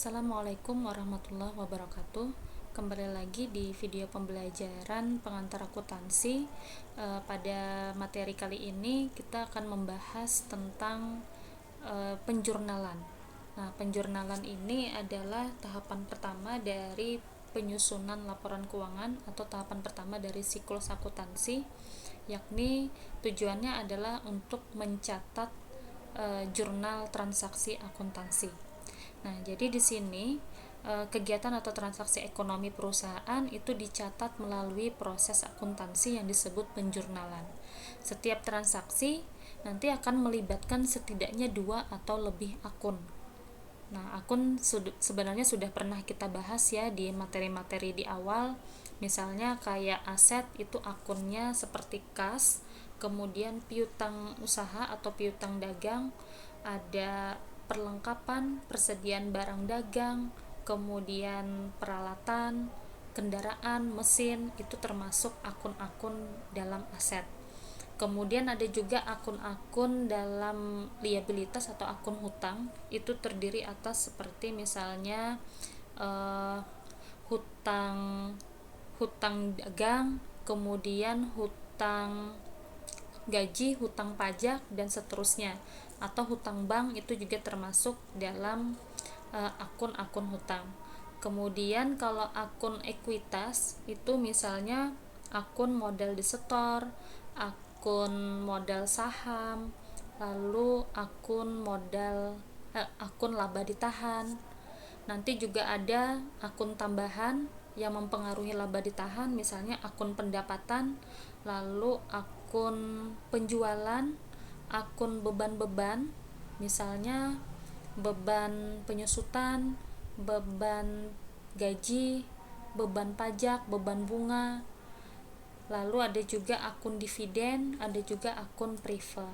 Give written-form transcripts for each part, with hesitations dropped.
Assalamualaikum warahmatullahi wabarakatuh. Kembali lagi di video pembelajaran pengantar akuntansi. Pada materi kali ini kita akan membahas tentang penjurnalan. Nah, penjurnalan ini adalah tahapan pertama dari penyusunan laporan keuangan atau tahapan pertama dari siklus akuntansi, yakni tujuannya adalah untuk mencatat jurnal transaksi akuntansi. Nah, jadi di sini kegiatan atau transaksi ekonomi perusahaan itu dicatat melalui proses akuntansi yang disebut penjurnalan. Setiap transaksi nanti akan melibatkan setidaknya 2 atau lebih akun. Nah, akun sebenarnya sudah pernah kita bahas ya di materi-materi di awal. Misalnya kayak aset itu akunnya seperti kas, kemudian piutang usaha atau piutang dagang, ada perlengkapan, persediaan barang dagang, kemudian peralatan, kendaraan, mesin, itu termasuk akun-akun dalam aset. Kemudian ada juga akun-akun dalam liabilitas atau akun hutang, itu terdiri atas seperti misalnya hutang dagang, kemudian hutang gaji, hutang pajak, dan seterusnya, atau hutang bank itu juga termasuk dalam akun-akun hutang. Kemudian kalau akun ekuitas itu misalnya akun modal disetor, akun modal saham, lalu akun laba ditahan. Nanti juga ada akun tambahan yang mempengaruhi laba ditahan, misalnya akun pendapatan, lalu akun penjualan, akun beban-beban, misalnya beban penyusutan, beban gaji, beban pajak, beban bunga. Lalu ada juga akun dividen, ada juga akun priva.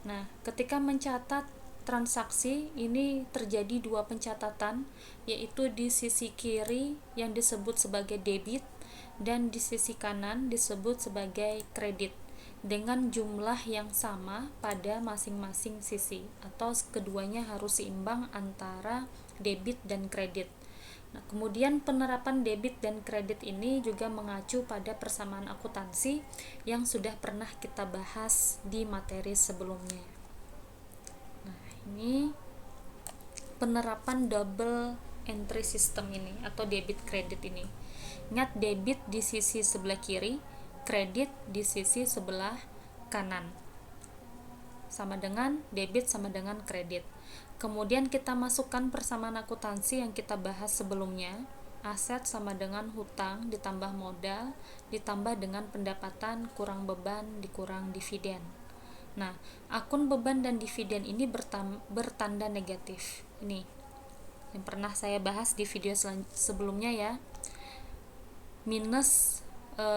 Nah, ketika mencatat transaksi ini terjadi 2 pencatatan, yaitu di sisi kiri yang disebut sebagai debit dan di sisi kanan disebut sebagai kredit, dengan jumlah yang sama pada masing-masing sisi, atau keduanya harus seimbang antara debit dan kredit. Nah, kemudian penerapan debit dan kredit ini juga mengacu pada persamaan akuntansi yang sudah pernah kita bahas di materi sebelumnya. Nah, ini penerapan double entry system ini atau debit kredit ini. Ingat, debit di sisi sebelah kiri, kredit di sisi sebelah kanan. Sama dengan debit sama dengan kredit. Kemudian kita masukkan persamaan akuntansi yang kita bahas sebelumnya. Aset sama dengan hutang ditambah modal ditambah dengan pendapatan kurang beban dikurang dividen. Nah, akun beban dan dividen ini bertanda negatif. Ini yang pernah saya bahas di video sebelumnya ya.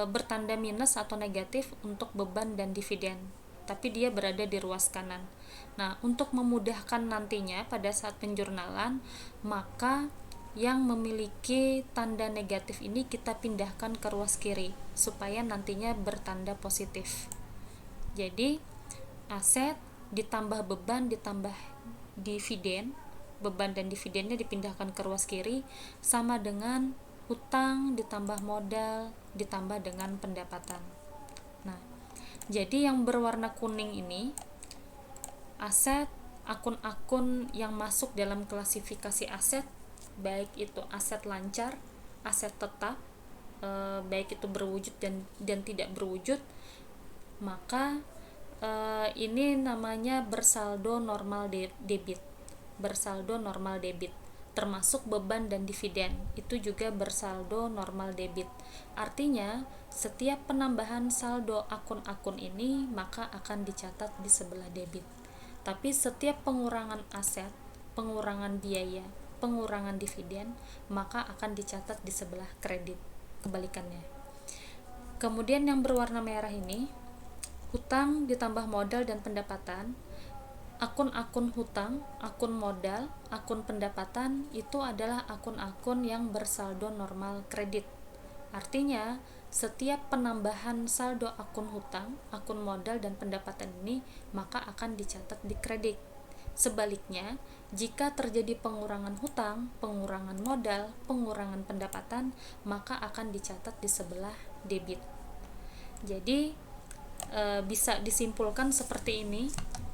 Bertanda minus atau negatif untuk beban dan dividen, tapi dia berada di ruas kanan. Nah, untuk memudahkan nantinya pada saat penjurnalan, maka yang memiliki tanda negatif ini kita pindahkan ke ruas kiri supaya nantinya bertanda positif. Jadi aset ditambah beban ditambah dividen, beban dan dividennya dipindahkan ke ruas kiri, sama dengan hutang ditambah modal ditambah dengan pendapatan. Nah, jadi yang berwarna kuning ini aset, akun-akun yang masuk dalam klasifikasi aset, baik itu aset lancar, aset tetap, baik itu berwujud dan tidak berwujud, maka ini namanya bersaldo normal debit. Bersaldo normal debit, termasuk beban dan dividen, itu juga bersaldo normal debit. Artinya, setiap penambahan saldo akun-akun ini maka akan dicatat di sebelah debit. Tapi setiap pengurangan aset, pengurangan biaya, pengurangan dividen, maka akan dicatat di sebelah kredit. Kebalikannya. Kemudian yang berwarna merah ini, hutang ditambah modal dan pendapatan. Akun-akun hutang, akun modal, akun pendapatan itu adalah akun-akun yang bersaldo normal kredit. Artinya, setiap penambahan saldo akun hutang, akun modal, dan pendapatan ini maka akan dicatat di kredit. Sebaliknya, jika terjadi pengurangan hutang, pengurangan modal, pengurangan pendapatan, maka akan dicatat di sebelah debit. Jadi bisa disimpulkan seperti ini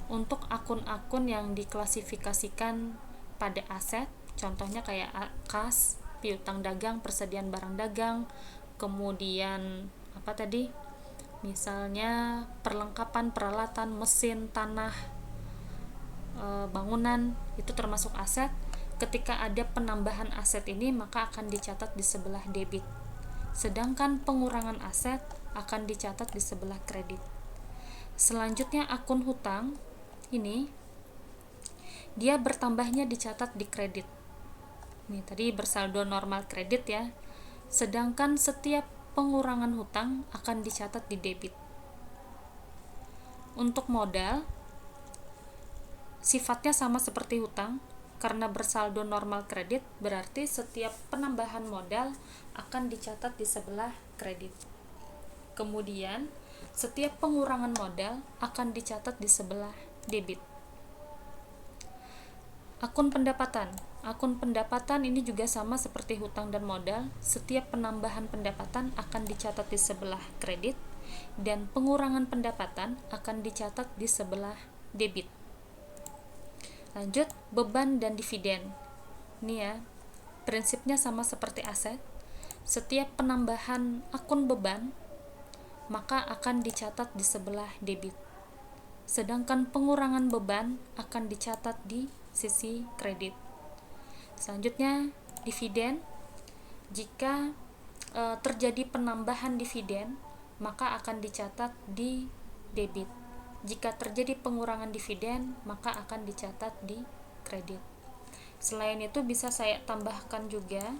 untuk akun-akun yang diklasifikasikan pada aset, contohnya kayak kas, piutang dagang, persediaan barang dagang, kemudian apa tadi, misalnya perlengkapan peralatan, mesin, tanah, bangunan, itu termasuk aset. Ketika ada penambahan aset ini, maka akan dicatat di sebelah debit, sedangkan pengurangan aset akan dicatat di sebelah kredit. Selanjutnya akun hutang ini dia bertambahnya dicatat di kredit. Ini tadi bersaldo normal kredit ya. Sedangkan setiap pengurangan hutang akan dicatat di debit. Untuk modal sifatnya sama seperti hutang, karena bersaldo normal kredit, berarti setiap penambahan modal akan dicatat di sebelah kredit. Kemudian setiap pengurangan modal akan dicatat di sebelah debit. Akun pendapatan ini juga sama seperti hutang dan modal. Setiap penambahan pendapatan akan dicatat di sebelah kredit, dan pengurangan pendapatan akan dicatat di sebelah debit. Lanjut, beban dan dividen. Ini ya, prinsipnya sama seperti aset. Setiap penambahan akun beban maka akan dicatat di sebelah debit, sedangkan pengurangan beban akan dicatat di sisi kredit. Selanjutnya, dividen. Jika terjadi penambahan dividen, maka akan dicatat di debit. Jika terjadi pengurangan dividen, maka akan dicatat di kredit. Selain itu bisa saya tambahkan juga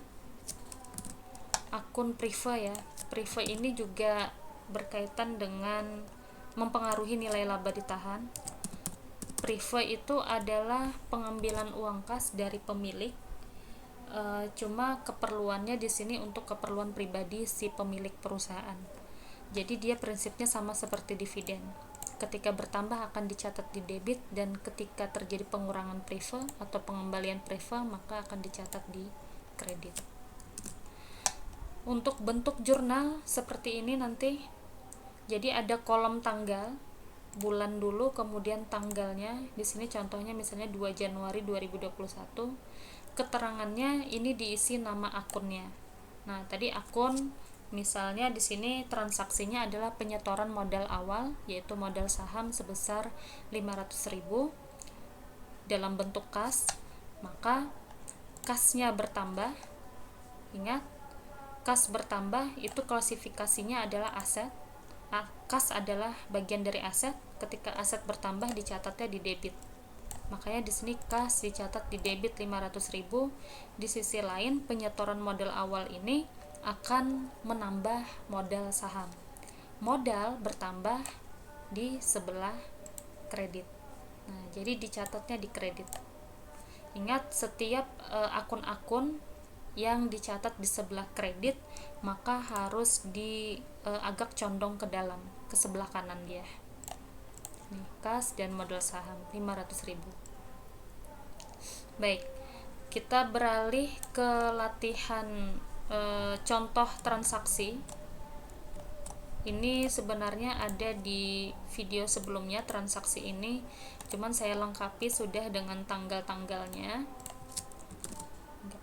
akun prive ya. Prive ini juga berkaitan dengan mempengaruhi nilai laba ditahan. Prive itu adalah pengambilan uang kas dari pemilik, cuma keperluannya di sini untuk keperluan pribadi si pemilik perusahaan. Jadi dia prinsipnya sama seperti dividen. Ketika bertambah akan dicatat di debit, dan ketika terjadi pengurangan prive atau pengembalian prive maka akan dicatat di kredit. Untuk bentuk jurnal seperti ini nanti, jadi ada kolom tanggal, bulan dulu, kemudian tanggalnya. Di sini contohnya misalnya 2 Januari 2021. Keterangannya ini diisi nama akunnya. Nah, tadi akun misalnya di sini transaksinya adalah penyetoran modal awal, yaitu modal saham sebesar 500.000 dalam bentuk kas, maka kasnya bertambah. Ingat, kas bertambah itu klasifikasinya adalah aset. Kas adalah bagian dari aset. Ketika aset bertambah dicatatnya di debit. Makanya di sini kas dicatat di debit 500.000. Di sisi lain, penyetoran modal awal ini akan menambah modal saham. Modal bertambah di sebelah kredit. Nah, jadi dicatatnya di kredit. Ingat, setiap akun-akun yang dicatat di sebelah kredit maka harus agak condong ke dalam, ke sebelah kanan dia. Nih, kas dan modal saham 500.000. Baik, kita beralih ke latihan contoh transaksi. Ini sebenarnya ada di video sebelumnya transaksi ini, cuman saya lengkapi sudah dengan tanggal-tanggalnya.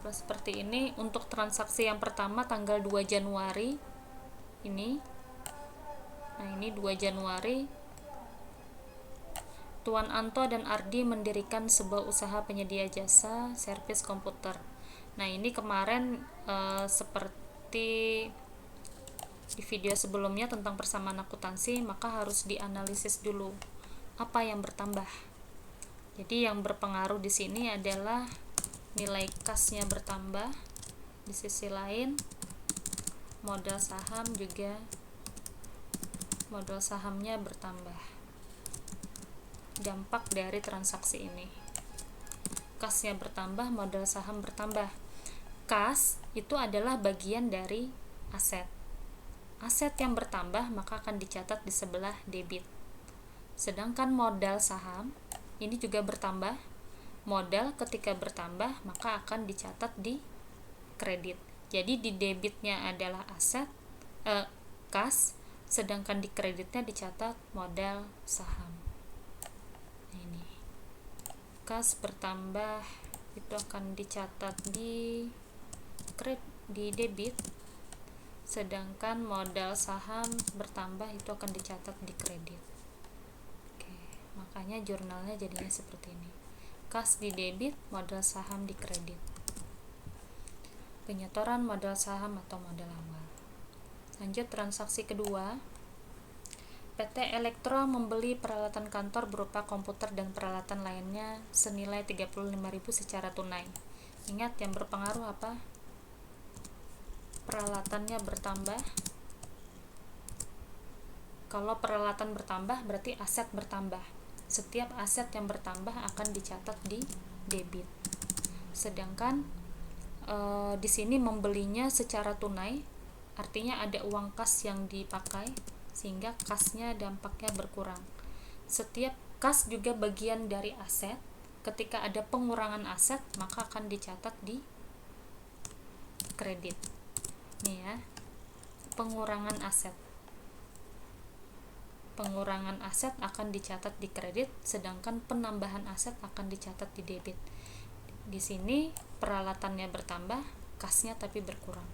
Seperti ini. Untuk transaksi yang pertama tanggal 2 Januari ini. Nah, ini 2 Januari. Tuan Anto dan Ardi mendirikan sebuah usaha penyedia jasa servis komputer. Nah, ini kemarin seperti di video sebelumnya tentang persamaan akuntansi, maka harus dianalisis dulu apa yang bertambah. Jadi yang berpengaruh di sini adalah nilai kasnya bertambah. Di sisi lain, modal saham juga, modal sahamnya bertambah. Dampak dari transaksi ini, kasnya bertambah, modal saham bertambah. Kas itu adalah bagian dari aset. Aset yang bertambah maka akan dicatat di sebelah debit. Sedangkan modal saham ini juga bertambah, modal ketika bertambah maka akan dicatat di kredit. Jadi di debitnya adalah aset kas, sedangkan di kreditnya dicatat modal saham. Ini kas bertambah itu akan dicatat di debit, sedangkan modal saham bertambah itu akan dicatat di kredit. Oke, makanya jurnalnya jadinya seperti ini. Kas di debit, modal saham di kredit. Penyetoran modal saham atau modal awal. Lanjut transaksi kedua. PT Elektro membeli peralatan kantor berupa komputer dan peralatan lainnya senilai 35.000 secara tunai. Ingat yang berpengaruh apa? Peralatannya bertambah. Kalau peralatan bertambah berarti aset bertambah. Setiap aset yang bertambah akan dicatat di debit. Sedangkan di sini membelinya secara tunai, artinya ada uang kas yang dipakai sehingga kasnya dampaknya berkurang. Setiap kas juga bagian dari aset. Ketika ada pengurangan aset maka akan dicatat di kredit. Nih ya, pengurangan aset. Pengurangan aset akan dicatat di kredit, sedangkan penambahan aset akan dicatat di debit. Di sini peralatannya bertambah, kasnya tapi berkurang.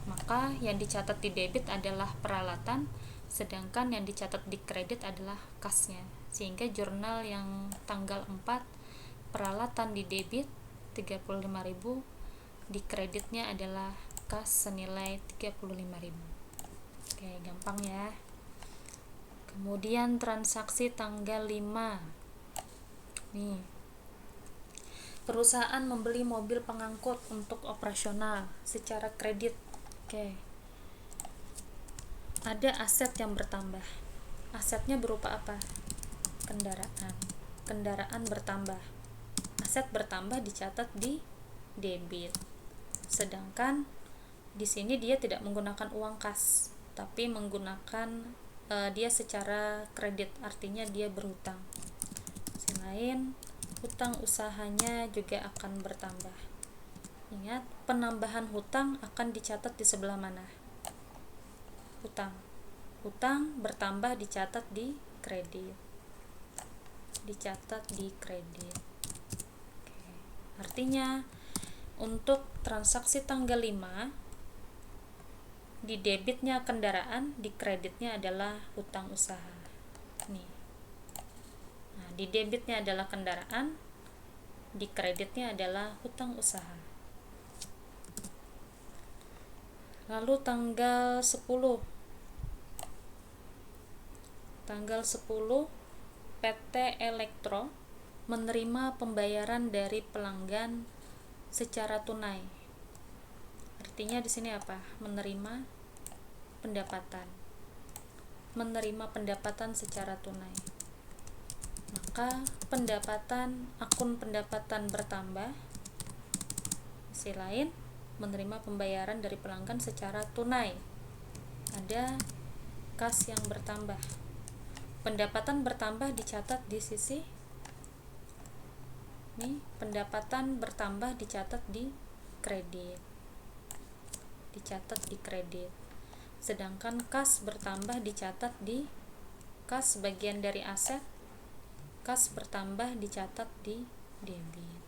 Maka yang dicatat di debit adalah peralatan, sedangkan yang dicatat di kredit adalah kasnya. Sehingga jurnal yang tanggal 4 peralatan di debit 35.000, di kreditnya adalah kas senilai 35.000. Oke, gampang ya. Kemudian transaksi tanggal 5. Nih. Perusahaan membeli mobil pengangkut untuk operasional secara kredit. Oke. Ada aset yang bertambah. Asetnya berupa apa? Kendaraan. Kendaraan bertambah. Aset bertambah dicatat di debit. Sedangkan di sini dia tidak menggunakan uang kas, tapi menggunakan dia secara kredit, artinya dia berhutang. Selain hutang usahanya juga akan bertambah. Ingat, penambahan hutang akan dicatat di sebelah mana? Hutang bertambah dicatat di kredit. Dicatat di kredit. Oke. Artinya untuk transaksi tanggal 5 di debitnya kendaraan, di kreditnya adalah hutang usaha. Nih. Di debitnya adalah kendaraan, di kreditnya adalah hutang usaha. Lalu tanggal 10 PT Elektro menerima pembayaran dari pelanggan secara tunai. Artinya di sini apa? Menerima pendapatan secara tunai. Maka akun pendapatan bertambah. Sisi lain, menerima pembayaran dari pelanggan secara tunai. Ada kas yang bertambah. Pendapatan bertambah dicatat di sisi nih, pendapatan bertambah dicatat di kredit. Dicatat di kredit. Sedangkan kas bertambah dicatat di kas, bagian dari aset. Kas bertambah dicatat di debit.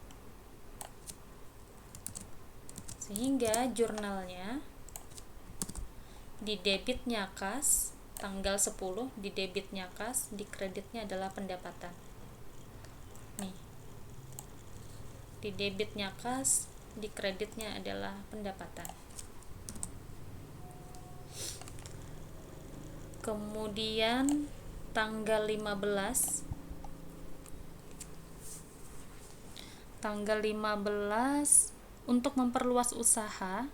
Sehingga jurnalnya di debitnya kas tanggal 10, di debitnya kas, di kreditnya adalah pendapatan. Nih. Di debitnya kas, di kreditnya adalah pendapatan. Kemudian tanggal 15 untuk memperluas usaha,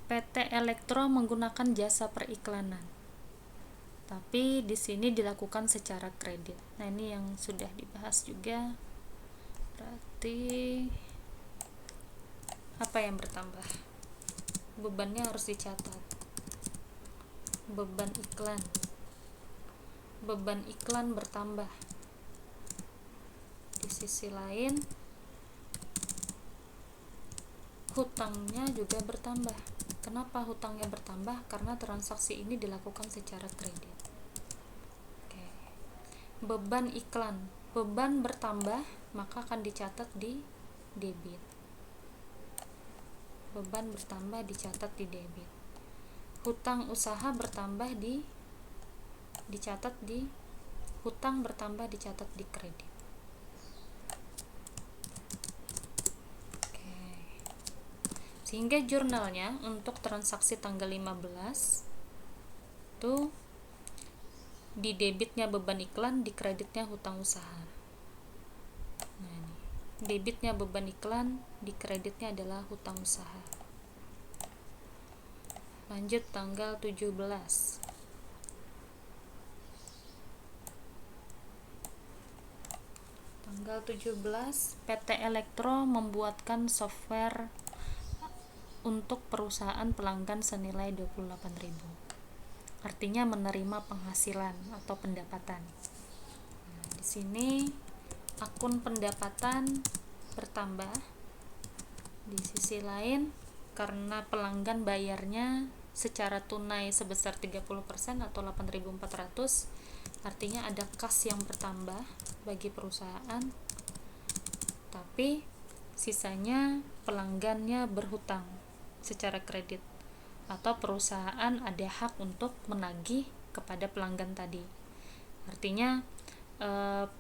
PT Elektro menggunakan jasa periklanan. Tapi di sini dilakukan secara kredit. Nah, ini yang sudah dibahas juga. Berarti apa yang bertambah? Bebannya harus dicatat. Beban iklan bertambah. Di sisi lain hutangnya juga bertambah. Kenapa hutangnya bertambah? Karena transaksi ini dilakukan secara kredit. Oke. Beban iklan, beban bertambah maka akan dicatat di debit. Beban bertambah dicatat di debit. Hutang usaha bertambah dicatat di hutang bertambah dicatat di kredit. Oke. Sehingga jurnalnya untuk transaksi tanggal 15 itu di debitnya beban iklan, di kreditnya hutang usaha. Nah, ini. Debitnya beban iklan, di kreditnya adalah hutang usaha. Lanjut tanggal 17. Tanggal 17, PT Elektro membuatkan software untuk perusahaan pelanggan senilai 28.000. Artinya menerima penghasilan atau pendapatan. Nah, di sini akun pendapatan bertambah. Di sisi lain, karena pelanggan bayarnya secara tunai sebesar 30% atau 8.400, artinya ada kas yang bertambah bagi perusahaan, tapi sisanya pelanggannya berhutang secara kredit atau perusahaan ada hak untuk menagih kepada pelanggan tadi. Artinya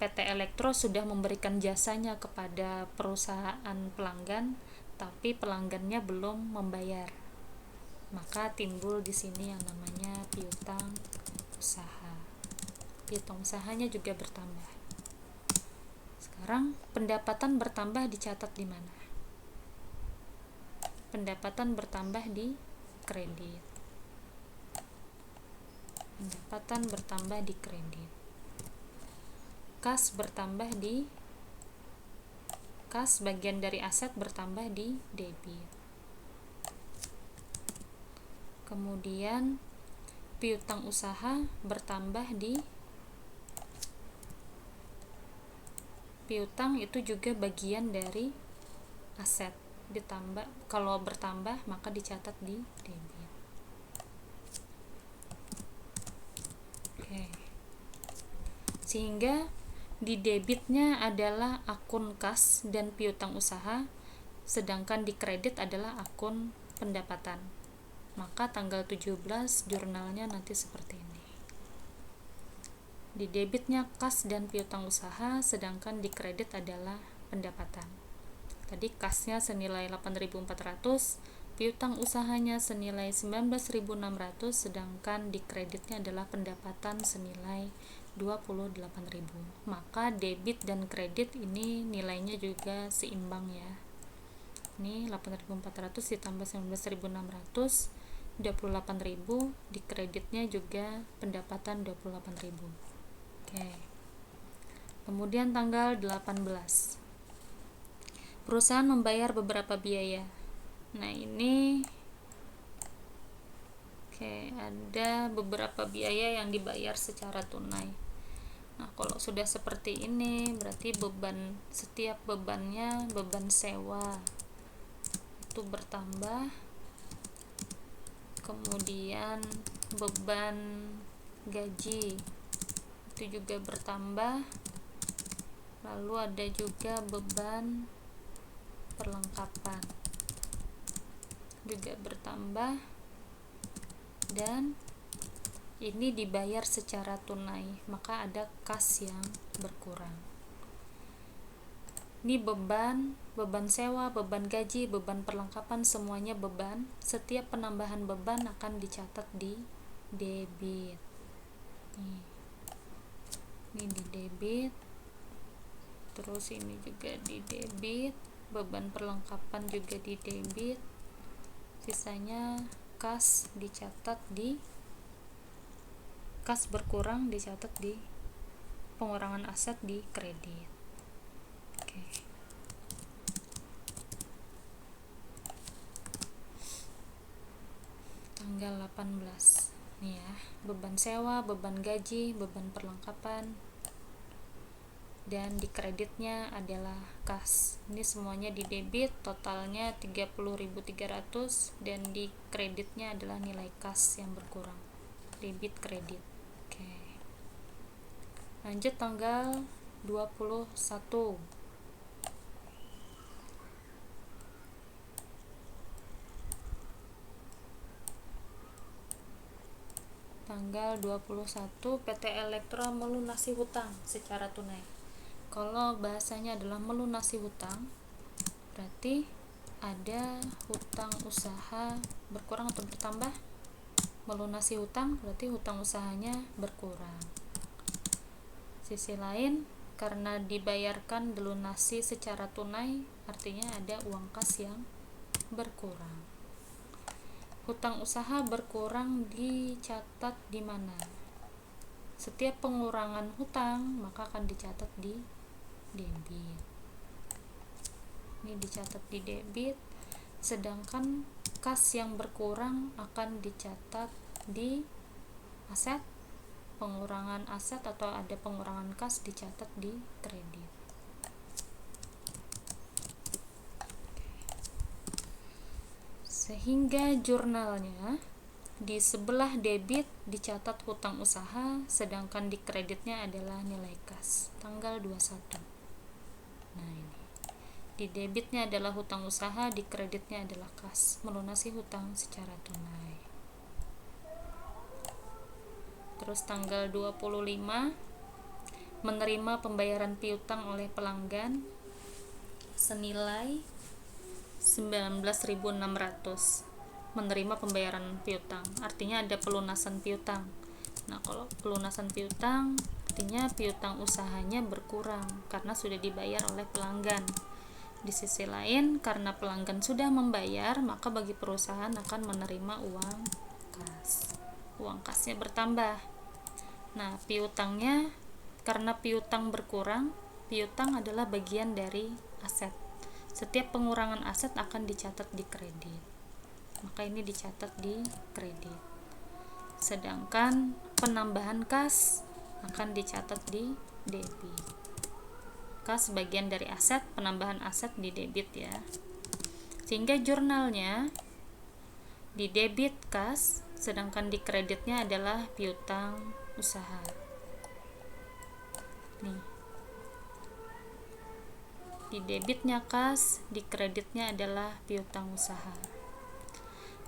PT Elektro sudah memberikan jasanya kepada perusahaan pelanggan, tapi pelanggannya belum membayar. Maka timbul di sini yang namanya piutang usaha. Piutang usahanya juga bertambah. Sekarang pendapatan bertambah dicatat di mana? Pendapatan bertambah di kredit. Pendapatan bertambah di kredit. Kas bertambah di kas, bagian dari aset bertambah di debit. Kemudian piutang usaha bertambah di piutang, itu juga bagian dari aset, ditambah, kalau bertambah maka dicatat di debit. Oke. Sehingga di debitnya adalah akun kas dan piutang usaha, sedangkan di kredit adalah akun pendapatan. Maka tanggal 17 jurnalnya nanti seperti ini. Di debitnya kas dan piutang usaha, sedangkan di kredit adalah pendapatan. Tadi kasnya senilai 8.400, piutang usahanya senilai 19.600, sedangkan di kreditnya adalah pendapatan senilai 28.000. Maka debit dan kredit ini nilainya juga seimbang ya. Ini 8.400 ditambah 19.600, 28.000, di kreditnya juga pendapatan 28.000. Oke. Kemudian tanggal 18. Perusahaan membayar beberapa biaya. Nah, ini ada beberapa biaya yang dibayar secara tunai. Nah, kalau sudah seperti ini berarti setiap bebannya, beban sewa itu bertambah. Kemudian beban gaji itu juga bertambah. Lalu ada juga beban perlengkapan juga bertambah, dan ini dibayar secara tunai, maka ada kas yang berkurang. Ini beban sewa, beban gaji, beban perlengkapan, semuanya beban. Setiap penambahan beban akan dicatat di debit. Ini di debit, terus ini juga di debit, beban perlengkapan juga di debit, sisanya kas dicatat di kas berkurang, dicatat di pengurangan aset di kredit. Oke. Tanggal 18 nih ya, beban sewa, beban gaji, beban perlengkapan. dan di kreditnya adalah kas. Ini semuanya di debit, totalnya 30.300 dan di kreditnya adalah nilai kas yang berkurang. Debit kredit. Oke. Lanjut tanggal 21. Tanggal 21 PT Elektro melunasi hutang secara tunai. Kalau bahasanya adalah melunasi hutang, berarti ada hutang usaha berkurang atau bertambah. Melunasi hutang berarti hutang usahanya berkurang. Sisi lain, karena dibayarkan dilunasi secara tunai, artinya ada uang kas yang berkurang. Hutang usaha berkurang dicatat di mana? Setiap pengurangan hutang maka akan dicatat di debit. Ini dicatat di debit, sedangkan kas yang berkurang akan dicatat di aset. Pengurangan aset atau ada pengurangan kas dicatat di kredit. Sehingga jurnalnya di sebelah debit dicatat hutang usaha, sedangkan di kreditnya adalah nilai kas tanggal 21. Nah, ini di debitnya adalah hutang usaha, di kreditnya adalah kas, melunasi hutang secara tunai. Terus tanggal 25, menerima pembayaran piutang oleh pelanggan senilai 19.600. Menerima pembayaran piutang, artinya ada pelunasan piutang. Nah, kalau pelunasan piutang artinya piutang usahanya berkurang karena sudah dibayar oleh pelanggan. Di sisi lain, karena pelanggan sudah membayar, maka bagi perusahaan akan menerima uang kas. Uang kasnya bertambah. Nah, piutangnya, karena piutang berkurang, piutang adalah bagian dari aset. Setiap pengurangan aset akan dicatat di kredit, maka ini dicatat di kredit. Sedangkan penambahan kas akan dicatat di debit. Kas bagian dari aset, penambahan aset di debit ya. Sehingga jurnalnya di debit kas, sedangkan di kreditnya adalah piutang usaha. Nih. Di debitnya kas, di kreditnya adalah piutang usaha.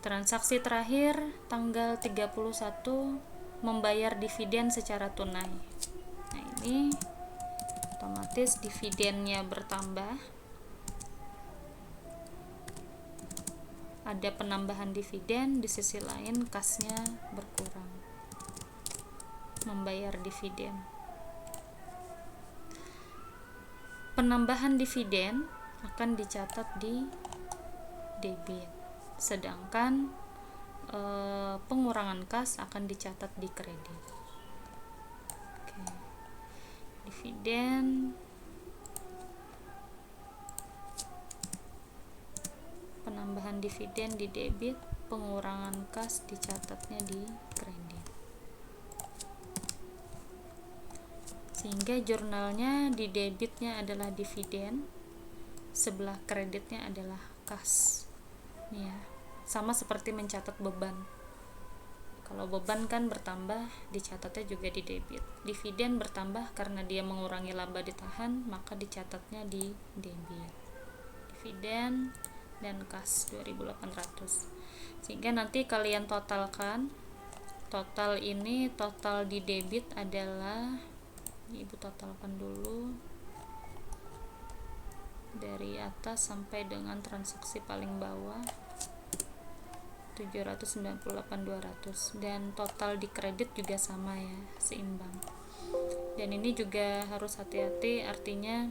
Transaksi terakhir tanggal 31, membayar dividen secara tunai. Nah, ini otomatis dividennya bertambah. Ada penambahan dividen, di sisi lain kasnya berkurang. Membayar dividen. Penambahan dividen akan dicatat di debit, sedangkan pengurangan kas akan dicatat di kredit. Oke. Dividen, penambahan dividen di debit, pengurangan kas dicatatnya di kredit. Sehingga jurnalnya di debitnya adalah dividen, sebelah kreditnya adalah kas. Nih ya, sama seperti mencatat beban. Kalau beban kan bertambah, dicatatnya juga di debit. Dividen bertambah karena dia mengurangi laba ditahan, maka dicatatnya di debit. Dividen dan kas 2.800. Sehingga nanti kalian totalkan, total ini, total di debit adalah, ibu totalkan dulu dari atas sampai dengan transaksi paling bawah, 798.200, dan total di kredit juga sama ya, seimbang. Dan ini juga harus hati-hati, artinya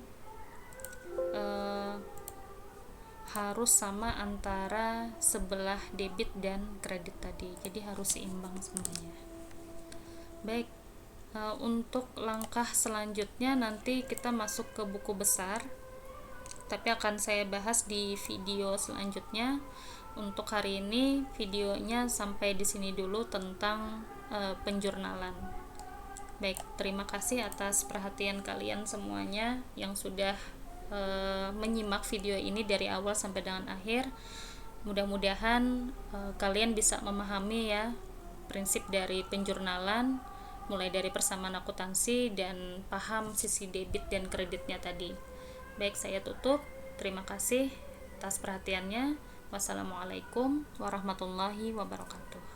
harus sama antara sebelah debit dan kredit tadi, jadi harus seimbang semuanya. Baik, untuk langkah selanjutnya nanti kita masuk ke buku besar, tapi akan saya bahas di video selanjutnya. Untuk hari ini videonya sampai di sini dulu tentang penjurnalan. Baik, terima kasih atas perhatian kalian semuanya yang sudah menyimak video ini dari awal sampai dengan akhir. Mudah-mudahan kalian bisa memahami ya prinsip dari penjurnalan, mulai dari persamaan akuntansi dan paham sisi debit dan kreditnya tadi. Baik, saya tutup. Terima kasih atas perhatiannya. Wassalamualaikum warahmatullahi wabarakatuh.